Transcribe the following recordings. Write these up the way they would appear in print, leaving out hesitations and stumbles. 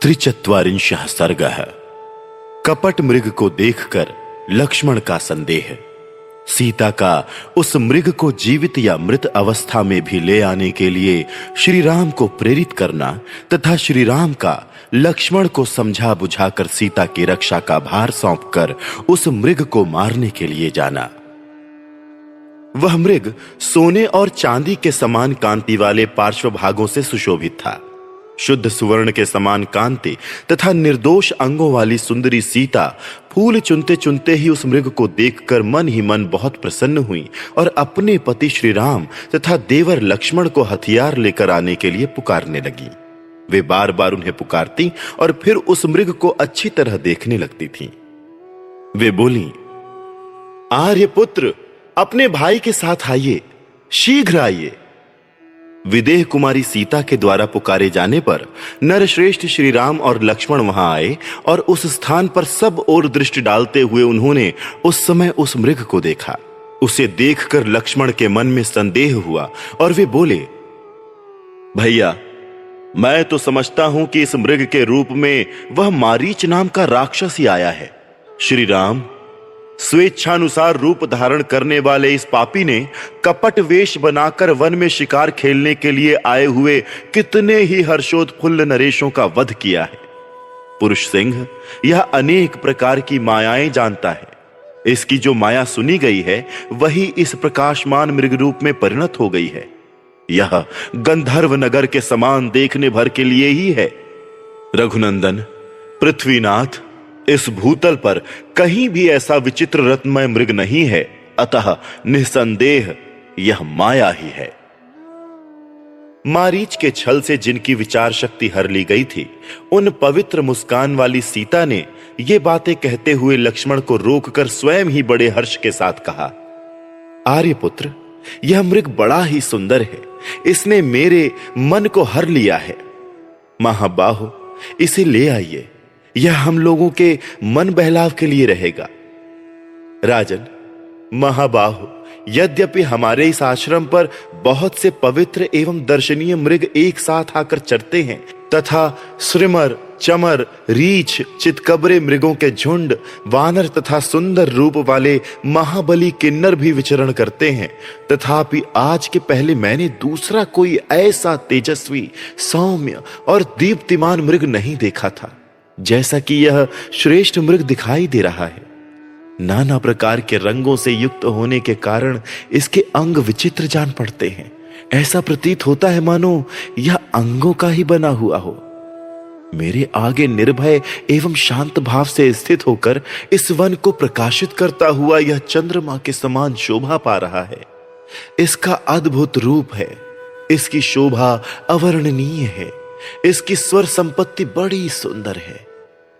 त्रिचत्वारिंशः सर्गः। कपट मृग को देखकर लक्ष्मण का संदेह। सीता का उस मृग को जीवित या मृत अवस्था में भी ले आने के लिए श्री राम को प्रेरित करना तथा श्री राम का लक्ष्मण को समझा बुझाकर सीता की रक्षा का भार सौंपकर उस मृग को मारने के लिए जाना। वह मृग सोने और चांदी के समान कांति वाले पार्श्व भागों से सुशोभित था। शुद्ध सुवर्ण के समान कांति तथा निर्दोष अंगों वाली सुंदरी सीता फूल चुनते चुनते ही उस मृग को देखकर मन ही मन बहुत प्रसन्न हुई और अपने पति श्री राम तथा देवर लक्ष्मण को हथियार लेकर आने के लिए पुकारने लगी। वे बार बार उन्हें पुकारती और फिर उस मृग को अच्छी तरह देखने लगती थीं। वे बोली, आर्यपुत्र, अपने भाई के साथ आइए, शीघ्र आइए। विदेह कुमारी सीता के द्वारा पुकारे जाने पर नरश्रेष्ठ श्री राम और लक्ष्मण वहां आए और उस स्थान पर सब ओर दृष्टि डालते हुए उन्होंने उस समय उस मृग को देखा। उसे देखकर लक्ष्मण के मन में संदेह हुआ और वे बोले, भैया, मैं तो समझता हूं कि इस मृग के रूप में वह मारीच नाम का राक्षस ही आया है। श्री राम, स्वेच्छानुसार रूप धारण करने वाले इस पापी ने कपट वेश बनाकर वन में शिकार खेलने के लिए आए हुए कितने ही हर्षोत्फुल्ल नरेशों का वध किया है। पुरुष सिंह यह अनेक प्रकार की मायाएं जानता है। इसकी जो माया सुनी गई है वही इस प्रकाशमान मृग रूप में परिणत हो गई है। यह गंधर्व नगर के समान देखने भर के लिए ही है। रघुनंदन, पृथ्वीनाथ, इस भूतल पर कहीं भी ऐसा विचित्र रत्नमय मृग नहीं है, अतः निसंदेह यह माया ही है। मारीच के छल से जिनकी विचार शक्ति हर ली गई थी, उन पवित्र मुस्कान वाली सीता ने ये बातें कहते हुए लक्ष्मण को रोककर स्वयं ही बड़े हर्ष के साथ कहा, आर्यपुत्र, यह मृग बड़ा ही सुंदर है। इसने मेरे मन को हर लिया है। महाबाहो, इसे ले आइए, यह हम लोगों के मन बहलाव के लिए रहेगा। राजन, महाबाहो, यद्यपि हमारे इस आश्रम पर बहुत से पवित्र एवं दर्शनीय मृग एक साथ आकर चरते हैं तथा श्रिमर, चमर, रीछ, चितकबरे मृगों के झुंड, वानर तथा सुंदर रूप वाले महाबली किन्नर भी विचरण करते हैं, तथापि आज के पहले मैंने दूसरा कोई ऐसा तेजस्वी, सौम्य और दीप्तिमान मृग नहीं देखा था जैसा कि यह श्रेष्ठ मृग दिखाई दे रहा है। नाना प्रकार के रंगों से युक्त होने के कारण इसके अंग विचित्र जान पड़ते हैं। ऐसा प्रतीत होता है मानो यह अंगों का ही बना हुआ हो। मेरे आगे निर्भय एवं शांत भाव से स्थित होकर इस वन को प्रकाशित करता हुआ यह चंद्रमा के समान शोभा पा रहा है। इसका अद्भुत रूप है, इसकी शोभा अवर्णनीय है, इसकी स्वर संपत्ति बड़ी सुंदर है।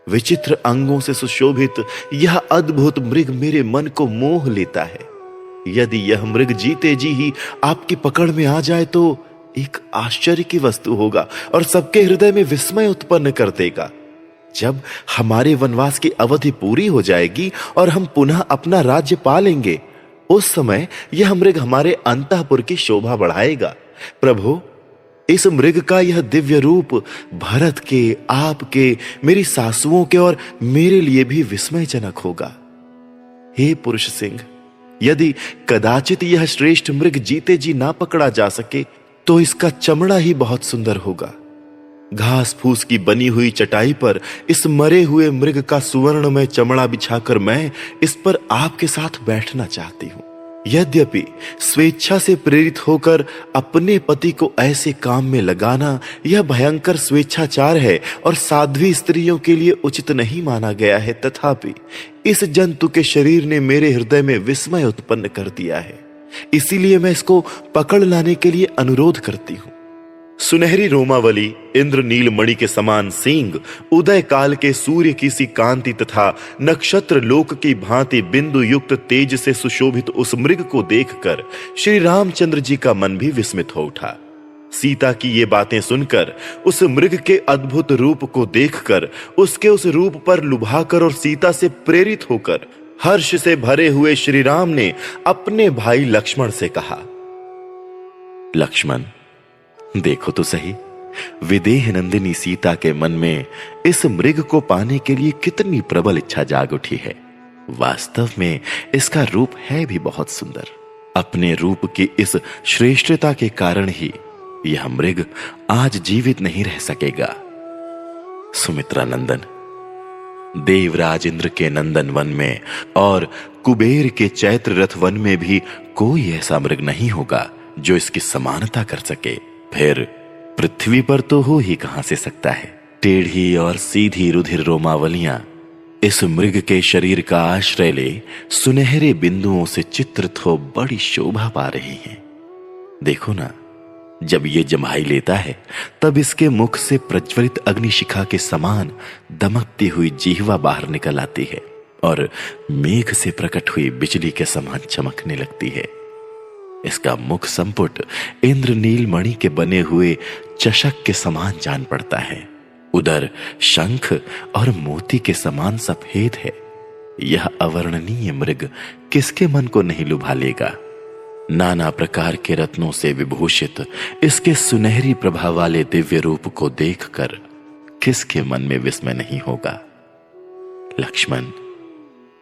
विचित्र अंगों से सुशोभित यह अद्भुत मृग मेरे मन को मोह लेता है। यदि यह मृग जीते जी ही आपकी पकड़ में आ जाए तो एक आश्चर्य की वस्तु होगा और सबके हृदय में विस्मय उत्पन्न कर देगा। जब हमारे वनवास की अवधि पूरी हो जाएगी और हम पुनः अपना राज्य पा लेंगे, उस समय यह मृग हमारे अंतःपुर की शोभा बढ़ाएगा। प्रभु, इस मृग का यह दिव्य रूप भरत के, आपके, मेरी सासुओं के और मेरे लिए भी विस्मयजनक होगा। हे पुरुष सिंह, यदि कदाचित यह श्रेष्ठ मृग जीते जी ना पकड़ा जा सके तो इसका चमड़ा ही बहुत सुंदर होगा। घास फूस की बनी हुई चटाई पर इस मरे हुए मृग का सुवर्ण में चमड़ा बिछाकर मैं इस पर आपके साथ बैठना चाहती हूं। यद्यपि स्वेच्छा से प्रेरित होकर अपने पति को ऐसे काम में लगाना यह भयंकर स्वेच्छाचार है और साध्वी स्त्रियों के लिए उचित नहीं माना गया है, तथापि इस जंतु के शरीर ने मेरे हृदय में विस्मय उत्पन्न कर दिया है। इसीलिए मैं इसको पकड़ लाने के लिए अनुरोध करती हूं। सुनहरी रोमावली, इंद्रनील मणि के समान सींग, उदय काल के सूर्य की सी कांति तथा नक्षत्र लोक की भांति बिंदु युक्त तेज से सुशोभित उस मृग को देखकर श्री रामचंद्र जी का मन भी विस्मित हो उठा। सीता की ये बातें सुनकर, उस मृग के अद्भुत रूप को देखकर, उसके उस रूप पर लुभाकर और सीता से प्रेरित होकर हर्ष से भरे हुए श्री राम ने अपने भाई लक्ष्मण से कहा, लक्ष्मण, देखो तो सही, विदेह नंदिनी सीता के मन में इस मृग को पाने के लिए कितनी प्रबल इच्छा जाग उठी है। वास्तव में इसका रूप है भी बहुत सुंदर। अपने रूप की इस श्रेष्ठता के कारण ही यह मृग आज जीवित नहीं रह सकेगा। सुमित्रा नंदन, देवराज इंद्र के नंदन वन में और कुबेर के चैत्र रथ वन में भी कोई ऐसा मृग नहीं होगा जो इसकी समानता कर सके। फिर पृथ्वी पर तो हो ही कहां से सकता है। टेढ़ी और सीधी रुधिर रोमावलियां इस मृग के शरीर का आश्रय ले सुनहरे बिंदुओं से चित्रित हो बड़ी शोभा पा रही हैं। देखो ना, जब ये जम्हाई लेता है तब इसके मुख से प्रज्वलित अग्निशिखा के समान दमकती हुई जीहवा बाहर निकल आती है और मेघ से प्रकट हुई बिजली के समान चमकने लगती है। इसका मुख संपुट इंद्रनील मणि के बने हुए चषक के समान जान पड़ता है। उधर शंख और मोती के समान सफेद है। यह अवर्णनीय मृग किसके मन को नहीं लुभा लेगा। नाना प्रकार के रत्नों से विभूषित इसके सुनहरी प्रभा वाले दिव्य रूप को देखकर किसके मन में विस्मय नहीं होगा। लक्ष्मण,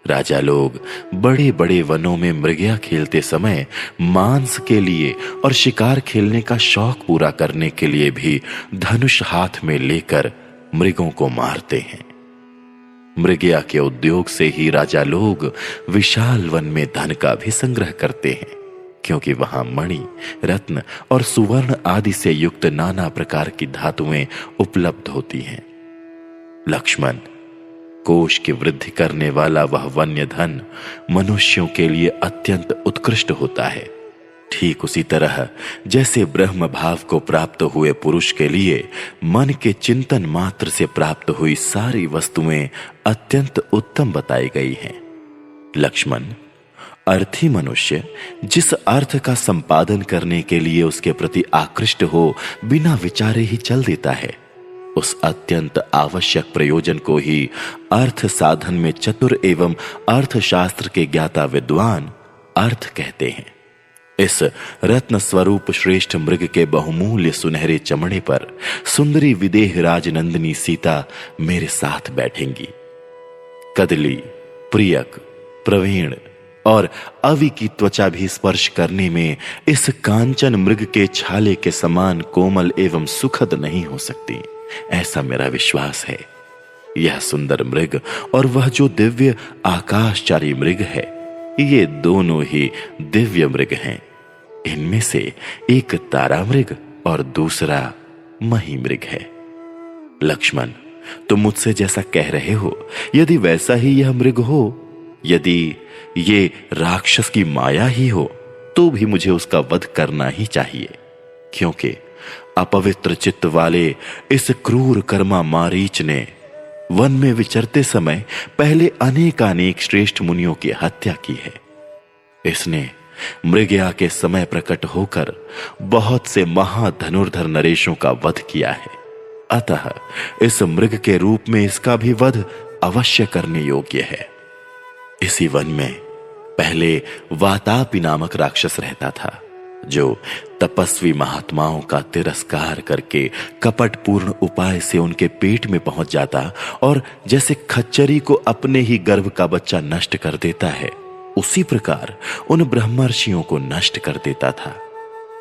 राजा लोग बड़े बड़े वनों में मृगया खेलते समय मांस के लिए और शिकार खेलने का शौक पूरा करने के लिए भी धनुष हाथ में लेकर मृगों को मारते हैं। मृगया के उद्योग से ही राजा लोग विशाल वन में धन का भी संग्रह करते हैं, क्योंकि वहां मणि, रत्न और सुवर्ण आदि से युक्त नाना प्रकार की धातुएं उपलब्ध होती हैं। लक्ष्मण, कोष की वृद्धि करने वाला वह वन्य धन मनुष्यों के लिए अत्यंत उत्कृष्ट होता है। ठीक उसी तरह जैसे ब्रह्म भाव को प्राप्त हुए पुरुष के लिए मन के चिंतन मात्र से प्राप्त हुई सारी वस्तुएं अत्यंत उत्तम बताई गई हैं। लक्ष्मण, अर्थी मनुष्य जिस अर्थ का संपादन करने के लिए उसके प्रति आकृष्ट हो बिना विचारे ही चल देता है, उस अत्यंत आवश्यक प्रयोजन को ही अर्थ साधन में चतुर एवं अर्थशास्त्र के ज्ञाता विद्वान अर्थ कहते हैं। इस रत्न स्वरूप श्रेष्ठ मृग के बहुमूल्य सुनहरे चमड़े पर सुंदरी विदेह राजनंदिनी सीता मेरे साथ बैठेंगी। कदली, प्रियक, प्रवीण और अवि की त्वचा भी स्पर्श करने में इस कांचन मृग के छाले के समान कोमल एवं सुखद नहीं हो सकती, ऐसा मेरा विश्वास है। यह सुंदर मृग और वह जो दिव्य आकाशचारी मृग है, ये दोनों ही दिव्य मृग हैं। इनमें से एक तारा मृग और दूसरा मही मृग है। लक्ष्मण, तुम मुझसे जैसा कह रहे हो, यदि वैसा ही यह मृग हो, यदि ये राक्षस की माया ही हो, तो भी मुझे उसका वध करना ही चाहिए, क्योंकि अपवित्र चित्त वाले इस क्रूर कर्मा मारीच ने वन में विचरते समय पहले अनेकानेक श्रेष्ठ मुनियों की हत्या की है। इसने मृगया के समय प्रकट होकर बहुत से महाधनुर्धर नरेशों का वध किया है। अतः इस मृग के रूप में इसका भी वध अवश्य करने योग्य है। इसी वन में पहले वातापी नामक राक्षस रहता था, जो तपस्वी महात्माओं का तिरस्कार करके कपटपूर्ण उपाय से उनके पेट में पहुंच जाता और जैसे खच्चरी को अपने ही गर्भ का बच्चा नष्ट कर देता है, उसी प्रकार उन ब्रह्मर्षियों को नष्ट कर देता था।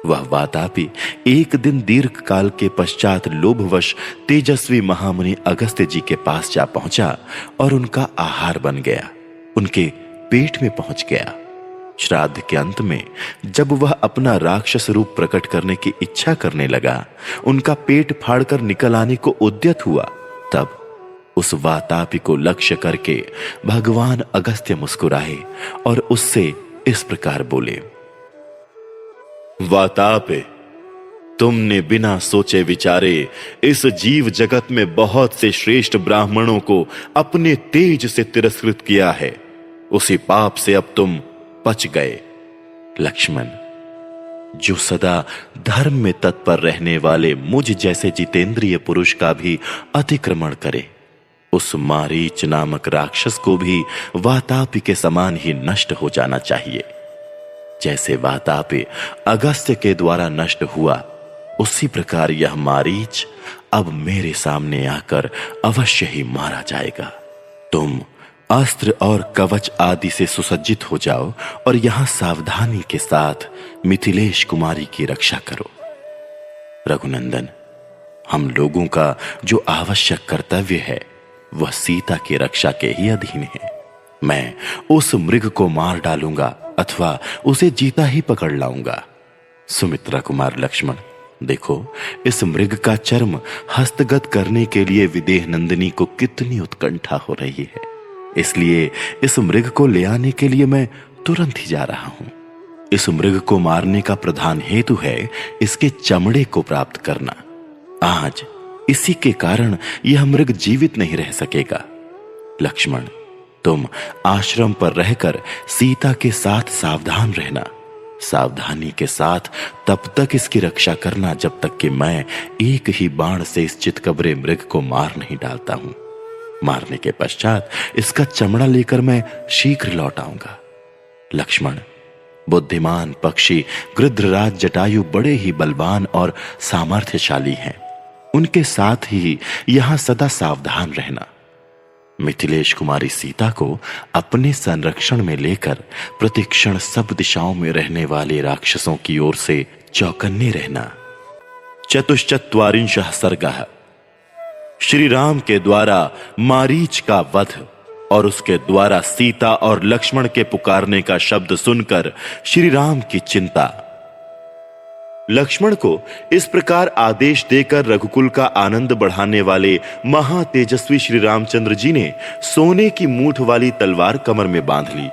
वह वातापी एक दिन दीर्घ काल के पश्चात लोभवश तेजस्वी महामुनि अगस्त्य जी के पास जा पहुंचा और उनका आहार बन गया, उनके पेट में पहुंच गया। श्राद्ध के अंत में जब वह अपना राक्षस रूप प्रकट करने की इच्छा करने लगा, उनका पेट फाड़कर निकल आने को उद्यत हुआ, तब उस वातापी को लक्ष्य करके भगवान अगस्त्य मुस्कुराए और उससे इस प्रकार बोले, वातापे, तुमने बिना सोचे विचारे इस जीव जगत में बहुत से श्रेष्ठ ब्राह्मणों को अपने तेज से तिरस्कृत किया है। उसी पाप से अब तुम पच गए। लक्ष्मण, जो सदा धर्म में तत्पर रहने वाले मुझ जैसे जितेंद्रिय पुरुष का भी अतिक्रमण करे, उस मारीच नामक राक्षस को भी वातापी के समान ही नष्ट हो जाना चाहिए। जैसे वातापी अगस्त्य के द्वारा नष्ट हुआ, उसी प्रकार यह मारीच अब मेरे सामने आकर अवश्य ही मारा जाएगा। तुम अस्त्र और कवच आदि से सुसज्जित हो जाओ और यहां सावधानी के साथ मिथिलेश कुमारी की रक्षा करो। रघुनंदन, हम लोगों का जो आवश्यक कर्तव्य है वह सीता की रक्षा के ही अधीन है। मैं उस मृग को मार डालूंगा अथवा उसे जीता ही पकड़ लाऊंगा। सुमित्रा कुमार लक्ष्मण, देखो इस मृग का चर्म हस्तगत करने के लिए विदेह नंदिनी को कितनी उत्कंठा हो रही है, इसलिए इस मृग को ले आने के लिए मैं तुरंत ही जा रहा हूं। इस मृग को मारने का प्रधान हेतु है इसके चमड़े को प्राप्त करना। आज इसी के कारण यह मृग जीवित नहीं रह सकेगा। लक्ष्मण, तुम आश्रम पर रहकर सीता के साथ सावधान रहना। सावधानी के साथ तब तक इसकी रक्षा करना जब तक कि मैं एक ही बाण से इस चितकबरे मृग को मार नहीं डालता हूं। मारने के पश्चात इसका चमड़ा लेकर मैं शीघ्र लौट आऊंगा। लक्ष्मण, बुद्धिमान पक्षी गृध्रराज जटायु बड़े ही बलवान और सामर्थ्यशाली हैं। उनके साथ ही यहां सदा सावधान रहना। मिथिलेश कुमारी सीता को अपने संरक्षण में लेकर प्रतिक्षण सब दिशाओं में रहने वाले राक्षसों की ओर से चौकन्ने रहना। चतुश्चत्वारिंशः सर्गः। श्री राम के द्वारा मारीच का वध और उसके द्वारा सीता और लक्ष्मण के पुकारने का शब्द सुनकर श्री राम की चिंता। लक्ष्मण को इस प्रकार आदेश देकर रघुकुल का आनंद बढ़ाने वाले महातेजस्वी श्री रामचंद्र जी ने सोने की मूठ वाली तलवार कमर में बांध ली।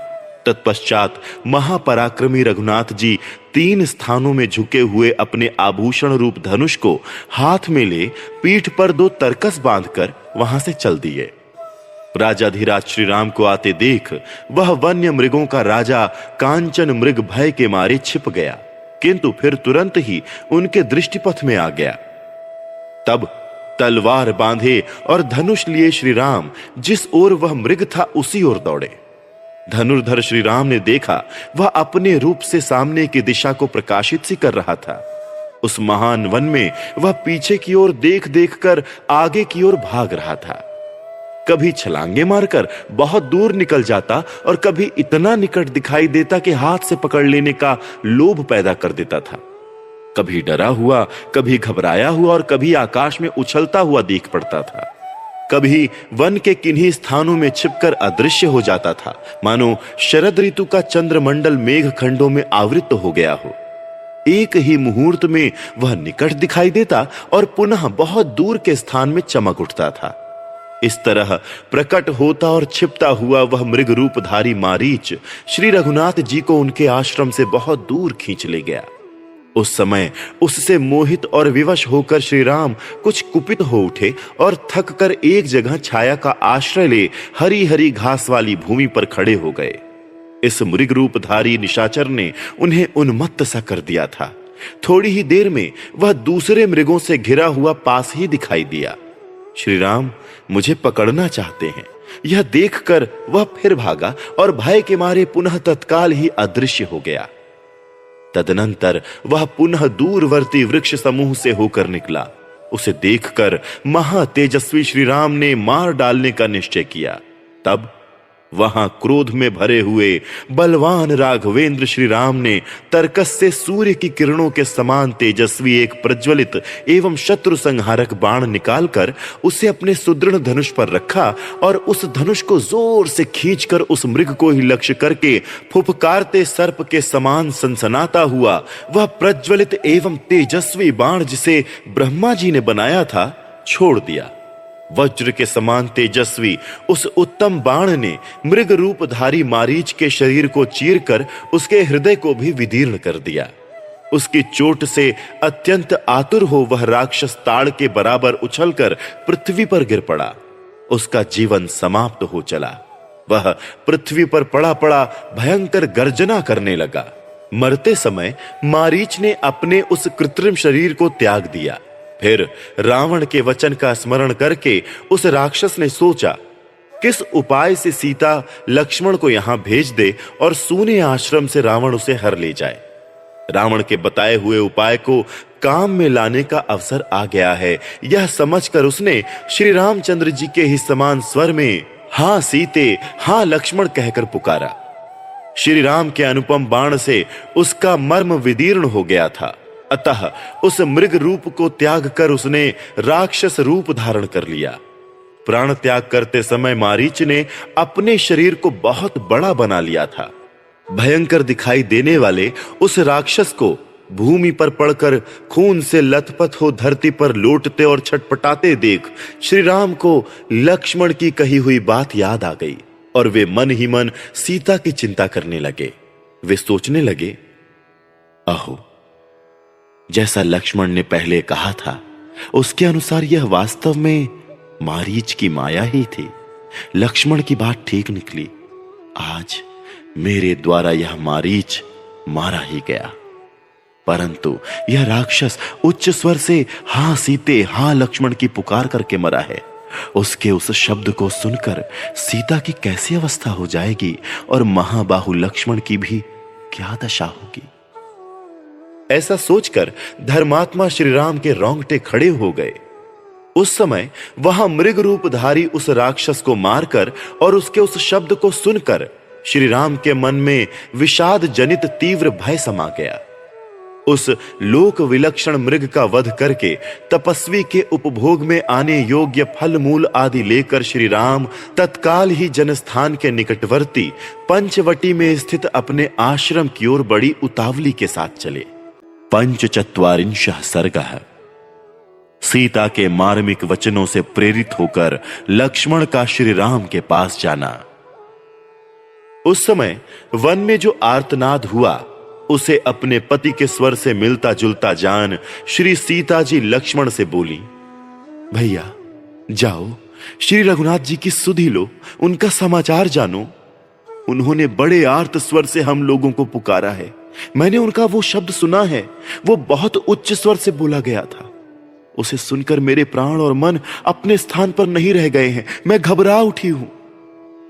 तत्पश्चात महापराक्रमी रघुनाथ जी 3 स्थानों में झुके हुए अपने आभूषण रूप धनुष को हाथ में ले पीठ पर 2 तरकस बांधकर वहां से चल दिए। राजाधिराज श्री राम को आते देख वह वन्य मृगों का राजा कांचन मृग भय के मारे छिप गया, किंतु फिर तुरंत ही उनके दृष्टिपथ में आ गया। तब तलवार बांधे और धनुष लिए श्री राम जिस ओर वह मृग था उसी ओर दौड़े। धनुर्धर श्री राम ने देखा वह अपने रूप से सामने की दिशा को प्रकाशित सी कर रहा था। उस महान वन में वह पीछे की ओर देख देख कर आगे की ओर भाग रहा था। कभी छलांगे मारकर बहुत दूर निकल जाता और कभी इतना निकट दिखाई देता कि हाथ से पकड़ लेने का लोभ पैदा कर देता था। कभी डरा हुआ, कभी घबराया हुआ और कभी आकाश में उछलता हुआ दिख पड़ता था। कभी वन के किन्हीं स्थानों में छिपकर अदृश्य हो जाता था, मानो शरद ऋतु का चंद्रमंडल मेघ खंडों में आवृत हो गया हो। एक ही मुहूर्त में वह निकट दिखाई देता और पुनः बहुत दूर के स्थान में चमक उठता था। इस तरह प्रकट होता और छिपता हुआ वह मृग रूपधारी मारीच श्री रघुनाथ जी को उनके आश्रम से बहुत दूर खींच ले गया। उस समय उससे मोहित और विवश होकर श्री राम कुछ कुपित हो उठे और थक कर एक जगह छाया का आश्रय ले हरी हरी घास वाली भूमि पर खड़े हो गए। इस मृग रूपधारी निशाचर ने उन्हें उन्मत्त सा कर दिया था। थोड़ी ही देर में वह दूसरे मृगों से घिरा हुआ पास ही दिखाई दिया। श्री राम मुझे पकड़ना चाहते हैं, यह देखकर वह फिर भागा और भय के मारे पुनः तत्काल ही अदृश्य हो गया। तदनंतर वह पुनः दूरवर्ती वृक्ष समूह से होकर निकला। उसे देखकर महातेजस्वी श्री राम ने मार डालने का निश्चय किया। तब वहां क्रोध में भरे हुए बलवान राघवेंद्र श्री राम ने तरकस से सूर्य की किरणों के समान तेजस्वी एक प्रज्वलित एवं शत्रु संहारक बाण निकालकर उसे अपने सुदृढ़ धनुष पर रखा और उस धनुष को जोर से खींचकर उस मृग को ही लक्ष्य करके फुफकारते सर्प के समान सनसनाता हुआ वह प्रज्वलित एवं तेजस्वी बाण जिसे ब्रह्मा जी ने बनाया था छोड़ दिया। वज्र के समान तेजस्वी उस उत्तम बाण ने मृग रूपधारी मारीच के शरीर को चीरकर उसके हृदय को भी विदीर्ण कर दिया। उसकी चोट से अत्यंत आतुर हो वह राक्षस ताड़ के बराबर उछलकर पृथ्वी पर गिर पड़ा। उसका जीवन समाप्त हो चला। वह पृथ्वी पर पड़ा पड़ा भयंकर गर्जना करने लगा। मरते समय मारीच ने अपने उस कृत्रिम शरीर को त्याग दिया। फिर रावण के वचन का स्मरण करके उस राक्षस ने सोचा किस उपाय से सीता लक्ष्मण को यहां भेज दे और सूने आश्रम से रावण उसे हर ले जाए। रावण के बताए हुए उपाय को काम में लाने का अवसर आ गया है, यह समझकर उसने श्री रामचंद्र जी के ही समान स्वर में हां सीते, हां लक्ष्मण कहकर पुकारा। श्री राम के अनुपम बाण से उसका मर्म विदीर्ण हो गया था, अतः उस मृग रूप को त्याग कर उसने राक्षस रूप धारण कर लिया। प्राण त्याग करते समय मारीच ने अपने शरीर को बहुत बड़ा बना लिया था। भयंकर दिखाई देने वाले उस राक्षस को भूमि पर पड़कर खून से लथपथ हो धरती पर लोटते और छटपटाते देख श्री राम को लक्ष्मण की कही हुई बात याद आ गई और वे मन ही मन सीता की चिंता करने लगे। वे सोचने लगे, अहो, जैसा लक्ष्मण ने पहले कहा था उसके अनुसार यह वास्तव में मारीच की माया ही थी। लक्ष्मण की बात ठीक निकली। आज मेरे द्वारा यह मारीच मारा ही गया, परंतु यह राक्षस उच्च स्वर से हां सीते, हां लक्ष्मण की पुकार करके मरा है। उसके उस शब्द को सुनकर सीता की कैसी अवस्था हो जाएगी और महाबाहु लक्ष्मण की भी क्या दशा होगी। ऐसा सोचकर धर्मात्मा श्री राम के रोंगटे खड़े हो गए। उस समय वहां मृग रूपधारी उस राक्षस को मारकर और उसके उस शब्द को सुनकर श्री राम के मन में विषाद जनित तीव्र भय समा गया। उस लोक विलक्षण मृग का वध करके तपस्वी के उपभोग में आने योग्य फल मूल आदि लेकर श्री राम तत्काल ही जनस्थान के निकटवर्ती पंचवटी में स्थित अपने आश्रम की ओर बड़ी उतावली के साथ चले। पंचचत्वारिंशः सर्गः। सीता के मार्मिक वचनों से प्रेरित होकर लक्ष्मण का श्री राम के पास जाना। उस समय वन में जो आर्तनाद हुआ उसे अपने पति के स्वर से मिलता जुलता जान श्री सीता जी लक्ष्मण से बोली, भैया जाओ श्री रघुनाथ जी की सुधि लो, उनका समाचार जानो। उन्होंने बड़े आर्त स्वर से हम लोगों को पुकारा है। मैंने उनका वो शब्द सुना है, वो बहुत उच्च स्वर से बोला गया था। उसे सुनकर मेरे प्राण और मन अपने स्थान पर नहीं रह गए हैं। मैं घबरा उठी हूं।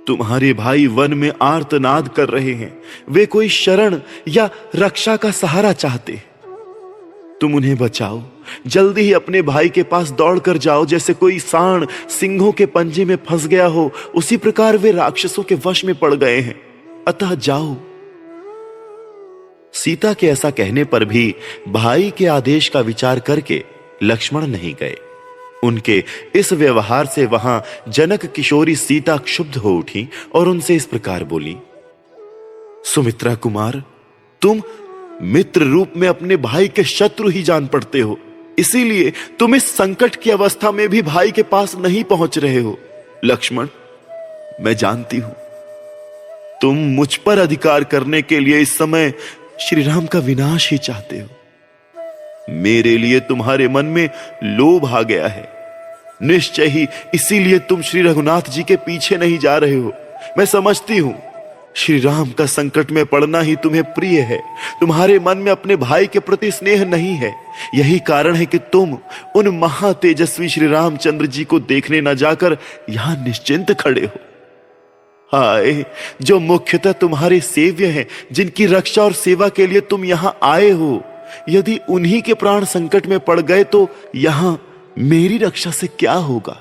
तुम्हारे भाई वन में आर्तनाद कर रहे हैं। वे कोई शरण या रक्षा का सहारा चाहते। तुम उन्हें बचाओ। जल्दी ही अपने भाई के पास दौड़ कर जाओ। जैसे कोई सांड सिंहों के पंजे में फंस गया हो, उसी प्रकार वे राक्षसों के वश में पड़ गए हैं। अतः जाओ। सीता के ऐसा कहने पर भी भाई के आदेश का विचार करके लक्ष्मण नहीं गए। उनके इस व्यवहार से वहां जनक किशोरी सीता क्षुब्ध हो उठी और उनसे इस प्रकार बोली, सुमित्रा कुमार, तुम मित्र रूप में अपने भाई के शत्रु ही जान पड़ते हो, इसीलिए तुम इस संकट की अवस्था में भी भाई के पास नहीं पहुंच रहे हो। लक्ष्मण, मैं जानती हूं तुम मुझ पर अधिकार करने के लिए इस समय श्री राम का विनाश ही चाहते हो। मेरे लिए तुम्हारे मन में लोभ आ गया है। निश्चय ही इसीलिए तुम श्री रघुनाथ जी के पीछे नहीं जा रहे हो। मैं समझती हूं श्री राम का संकट में पड़ना ही तुम्हें प्रिय है। तुम्हारे मन में अपने भाई के प्रति स्नेह नहीं है। यही कारण है कि तुम उन महातेजस्वी श्री रामचंद्र जी को देखने न जाकर यहां निश्चिंत खड़े हो। हाय, जो मुख्यतः तुम्हारे सेव्य हैं, जिनकी रक्षा और सेवा के लिए तुम यहां आए हो, यदि उन्हीं के प्राण संकट में पड़ गए तो यहां मेरी रक्षा से क्या होगा।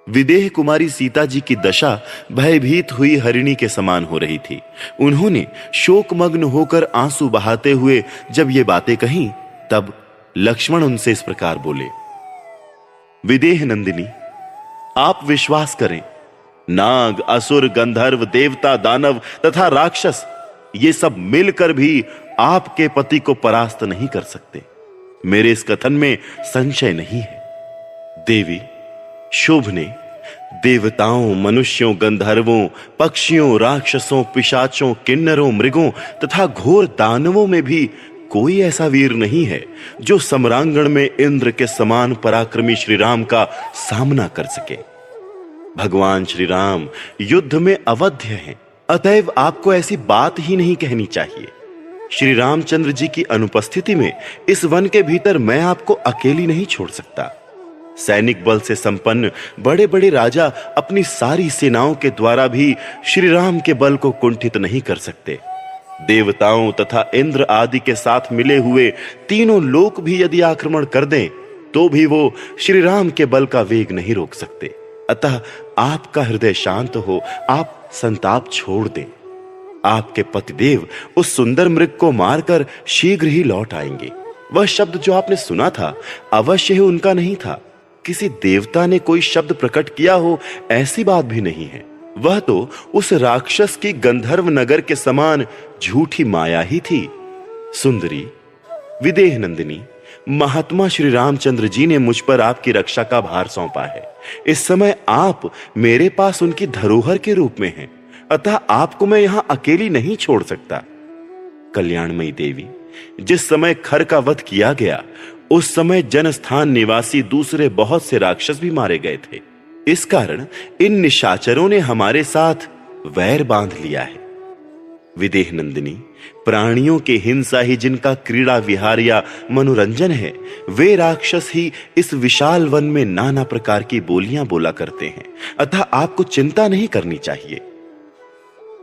विदेह कुमारी सीता जी की दशा भयभीत हुई हरिणी के समान हो रही थी। उन्होंने शोकमग्न होकर आंसू बहाते हुए जब ये बातें कहीं, तब लक्ष्मण उनसे इस प्रकार बोले, विदेह नंदिनी, आप विश्वास करें, नाग, असुर, गंधर्व, देवता, दानव तथा राक्षस ये सब मिलकर भी आपके पति को परास्त नहीं कर सकते। मेरे इस कथन में संशय नहीं है। देवी, शुभ ने देवताओं, मनुष्यों, गंधर्वों, पक्षियों, राक्षसों, पिशाचों, किन्नरों, मृगों तथा घोर दानवों में भी कोई ऐसा वीर नहीं है जो सम्रांगण में इंद्र के समान पराक्रमी श्री राम का सामना कर सके। भगवान श्री राम युद्ध में अवध्य हैं, अतएव आपको ऐसी बात ही नहीं कहनी चाहिए। श्री रामचंद्र जी की अनुपस्थिति में इस वन के भीतर मैं आपको अकेली नहीं छोड़ सकता। सैनिक बल से संपन्न बड़े बड़े राजा अपनी सारी सेनाओं के द्वारा भी श्री राम के बल को कुंठित नहीं कर सकते। देवताओं तथा इंद्र आदि के साथ मिले हुए तीनों लोक भी यदि आक्रमण कर दें तो भी वो श्री राम के बल का वेग नहीं रोक सकते। अतः आपका हृदय शांत हो, आप संताप छोड़ दें। आपके पतिदेव उस सुंदर मृग को मारकर शीघ्र ही लौट आएंगे। वह शब्द जो आपने सुना था अवश्य ही उनका नहीं था। किसी देवता ने कोई शब्द प्रकट किया हो ऐसी बात भी नहीं है। वह तो उस राक्षस की गंधर्व नगर के समान झूठी माया ही थी। सुंदरी, विदेह नंदिनी, महात्मा श्री रामचंद्र जी ने मुझ पर आपकी रक्षा का भार सौंपा है। इस समय आप मेरे पास उनकी धरोहर के रूप में हैं, अतः आपको मैं यहां अकेली नहीं छोड़ सकता। कल्याणमयी देवी, जिस समय खर का वध किया गया उस समय जनस्थान निवासी दूसरे बहुत से राक्षस भी मारे गए थे। इस कारण इन निशाचरों ने हमारे साथ वैर बांध लिया है। विदेह नंदिनी, प्राणियों के हिंसा ही जिनका क्रीड़ा विहार या मनोरंजन है, वे राक्षस ही इस विशाल वन में नाना प्रकार की बोलियां बोला करते हैं, अतः आपको चिंता नहीं करनी चाहिए।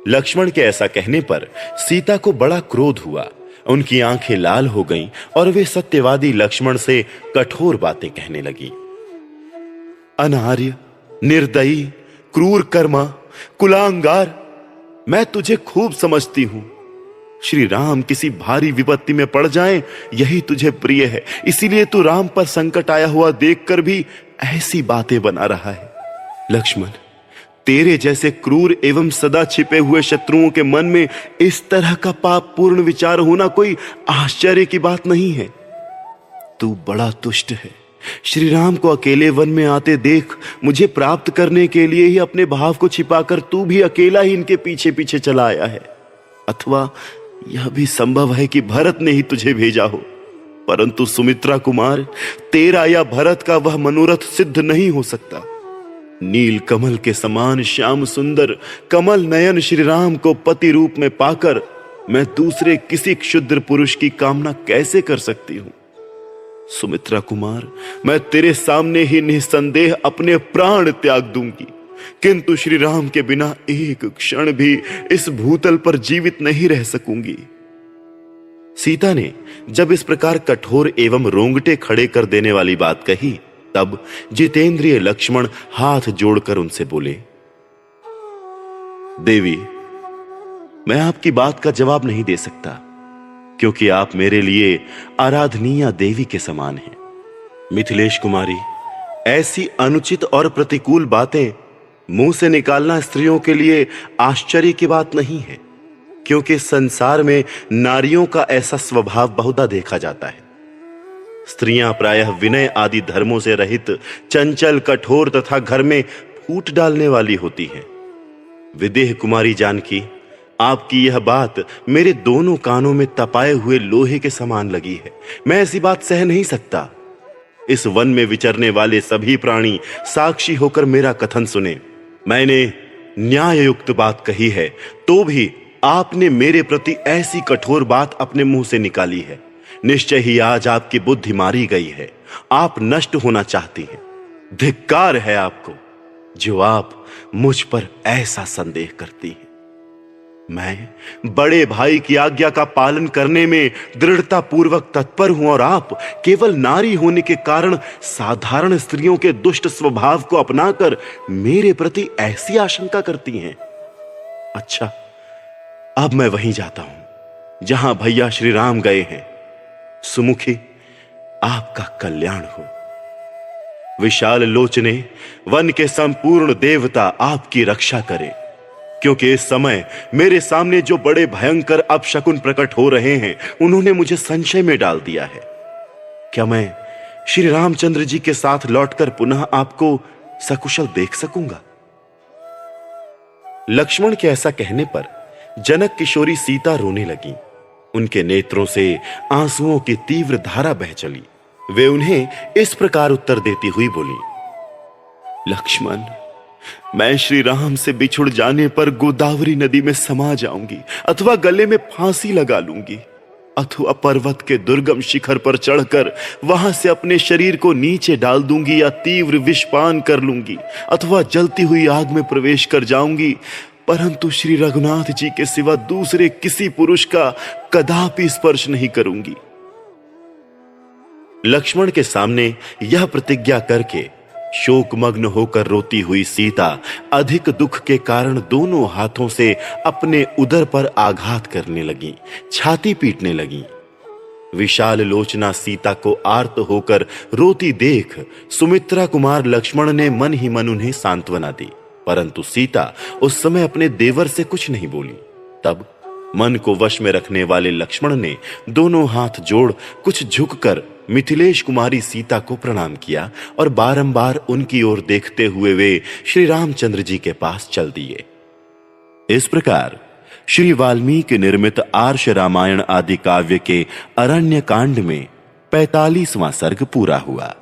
लक्ष्मण के ऐसा कहने पर सीता को बड़ा क्रोध हुआ। उनकी आंखें लाल हो गईं और वे सत्यवादी लक्ष्मण से कठोर बातें कहने लगी। अनार्य, निर्दयी, क्रूर कर्मा, कुलांगार, मैं तुझे खूब समझती हूं। श्री राम किसी भारी विपत्ति में पड़ जाएं, यही तुझे प्रिय है, इसीलिए तू राम पर संकट आया हुआ देखकर भी ऐसी बातें बना रहा है। लक्ष्मण, तेरे जैसे क्रूर एवं सदा छिपे हुए शत्रुओं के मन में इस तरह का पाप पूर्ण विचार होना कोई आश्चर्य की बात नहीं है। तू बड़ा तुष्ट है। श्री राम को अकेले वन में आते देख मुझे प्राप्त करने के लिए ही अपने भाव को छिपाकर तू भी अकेला ही इनके पीछे पीछे चला आया है। अथवा यह भी संभव है कि भरत ने ही तुझे भेजा हो, परंतु सुमित्रा कुमार, तेरा या भरत का वह मनोरथ सिद्ध नहीं हो सकता। नील कमल के समान श्याम सुंदर कमल नयन श्री राम को पति रूप में पाकर मैं दूसरे किसी क्षुद्र पुरुष की कामना कैसे कर सकती हूं। सुमित्रा कुमार, मैं तेरे सामने ही निसंदेह अपने प्राण त्याग दूंगी, किंतु श्री राम के बिना एक क्षण भी इस भूतल पर जीवित नहीं रह सकूंगी। सीता ने जब इस प्रकार कठोर एवं रोंगटे खड़े कर देने वाली बात कही, तब जितेंद्रिय लक्ष्मण हाथ जोड़कर उनसे बोले, देवी, मैं आपकी बात का जवाब नहीं दे सकता, क्योंकि आप मेरे लिए आराधनीय देवी के समान हैं। मिथिलेश कुमारी, ऐसी अनुचित और प्रतिकूल बातें मुंह से निकालना स्त्रियों के लिए आश्चर्य की बात नहीं है, क्योंकि संसार में नारियों का ऐसा स्वभाव बहुधा देखा जाता है। स्त्रियां प्रायः विनय आदि धर्मों से रहित, चंचल, कठोर तथा घर में फूट डालने वाली होती हैं। विदेह कुमारी जानकी, आपकी यह बात मेरे दोनों कानों में तपाए हुए लोहे के समान लगी है। मैं ऐसी बात सह नहीं सकता। इस वन में विचरने वाले सभी प्राणी साक्षी होकर मेरा कथन सुने। मैंने न्याय युक्त बात कही है, तो भी आपने मेरे प्रति ऐसी कठोर बात अपने मुंह से निकाली है। निश्चय ही आज आपकी बुद्धि मारी गई है। आप नष्ट होना चाहती हैं। धिक्कार है आपको जो आप मुझ पर ऐसा संदेह करती हैं। मैं बड़े भाई की आज्ञा का पालन करने में दृढ़ता पूर्वक तत्पर हूं और आप केवल नारी होने के कारण साधारण स्त्रियों के दुष्ट स्वभाव को अपनाकर मेरे प्रति ऐसी आशंका करती हैं। अच्छा, अब मैं वहीं जाता हूं जहां भैया श्री राम गए हैं। सुमुखी, आपका कल्याण हो। विशाल लोचने, वन के संपूर्ण देवता आपकी रक्षा करें, क्योंकि इस समय मेरे सामने जो बड़े भयंकर अपशकुन प्रकट हो रहे हैं, उन्होंने मुझे संशय में डाल दिया है। क्या मैं श्री रामचंद्र जी के साथ लौटकर पुनः आपको सकुशल देख सकूंगा? लक्ष्मण के ऐसा कहने पर जनक किशोरी सीता रोने लगी। उनके नेत्रों से आंसुओं की तीव्र धारा बह चली। वे उन्हें इस प्रकार उत्तर देती हुई बोली, लक्ष्मण, मैं श्री राम से बिछुड़ जाने पर गोदावरी नदी में समा जाऊंगी, अथवा गले में फांसी लगा लूंगी, अथवा पर्वत के दुर्गम शिखर पर चढ़कर वहां से अपने शरीर को नीचे डाल दूंगी, या तीव्र विषपान कर लूंगी, अथवा जलती हुई आग में प्रवेश कर जाऊंगी, परंतु श्री रघुनाथ जी के सिवा दूसरे किसी पुरुष का कदापि स्पर्श नहीं करूंगी। लक्ष्मण के सामने यह प्रतिज्ञा करके शोकमग्न होकर रोती हुई सीता अधिक दुख के कारण दोनों हाथों से अपने उदर पर आघात करने लगी, छाती पीटने लगी। विशाल लोचना सीता को आर्त होकर रोती देख सुमित्रा कुमार लक्ष्मण ने मन ही मन उन्हें सांत्वना दी, परंतु सीता उस समय अपने देवर से कुछ नहीं बोली। तब मन को वश में रखने वाले लक्ष्मण ने दोनों हाथ जोड़ कुछ झुककर मिथिलेश कुमारी सीता को प्रणाम किया और बारंबार उनकी ओर देखते हुए वे श्री रामचंद्र जी के पास चल दिए। इस प्रकार श्री वाल्मीकि निर्मित आर्ष रामायण आदि काव्य के अरण्य कांड में 45वां सर्ग पूरा हुआ।